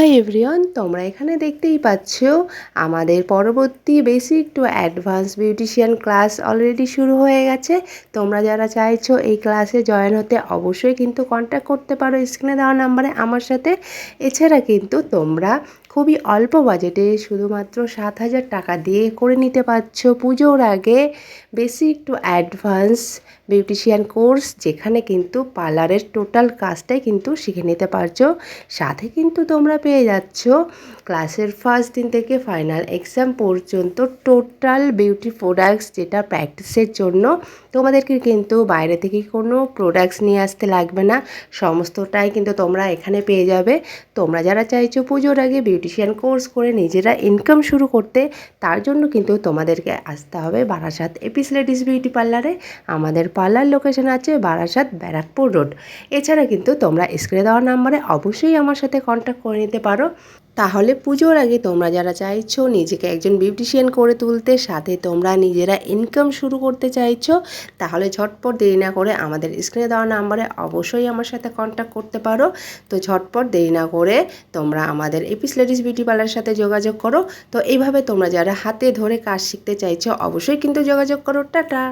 Hi everyone, তোমরা এখানে দেখতেই পাচ্ছ আমাদের পরবর্তী basic to advance beautician class already শুরু হয়ে গেছে। তোমরা যারা চাইছো এই ক্লাসে জয়েন হতে অবশ্যই কিন্তু কন্ট্যাক্ট করতে পারো স্ক্রিনে দেওয়া নাম্বারে আমার সাথে। এছাড়া কিন্তু তোমরা খুবই অল্প বাজেটে শুধুমাত্র 7,000 টাকা দিয়ে করে নিতে পারছো পুজোর আগে basic to advance beautician course, যেখানে কিন্তু পার্লারের টোটাল কাজটাই কিন্তু শিখে নিতে পারছো। সাথে কিন্তু তোমরা পেয়ে যাচ্ছ ক্লাসের ফার্স্ট দিন থেকে ফাইনাল এক্সাম পর্যন্ত টোটাল বিউটি প্রোডাক্টস, যেটা প্র্যাকটিসের জন্য তোমাদেরকে কিন্তু বাইরে থেকে কোনো প্রোডাক্টস নিয়ে আসতে লাগবে না, সমস্তটাই কিন্তু তোমরা এখানে পেয়ে যাবে। তোমরা যারা চাইছো পুজোর আগে বিউটিশিয়ান কোর্স করে নিজেরা ইনকাম শুরু করতে, তার জন্য কিন্তু তোমাদেরকে আসতে হবে বারাসাত এপিস লেডিস বিউটি পার্লারে। আমাদের পার্লার লোকেশন আছে বারাসাত ব্যারাকপুর রোড। এছাড়া কিন্তু তোমরা স্ক্রিনে দেওয়া নাম্বারে অবশ্যই আমার সাথে কন্ট্যাক্ট করে নিতে পারো। তাহলে পুজোর আগে তোমরা যারা চাইছো নিজেকে একজন বিউটিশিয়ান করে তুলতে, সাথে তোমরা নিজেরা ইনকাম শুরু করতে চাইছো, তাহলে ঝটপট দেরি না করে আমাদের স্ক্রিনে দেওয়া নাম্বারে অবশ্যই আমার সাথে কন্ট্যাক্ট করতে পারো। তো ঝটপট দেরি না করে তোমরা আমাদের এপিস লেডিস বিউটি পার্লারের সাথে যোগাযোগ করো। তো এইভাবে তোমরা যারা হাতে ধরে কাজ শিখতে চাইছো অবশ্যই কিন্তু যোগাযোগ করো। টাটা।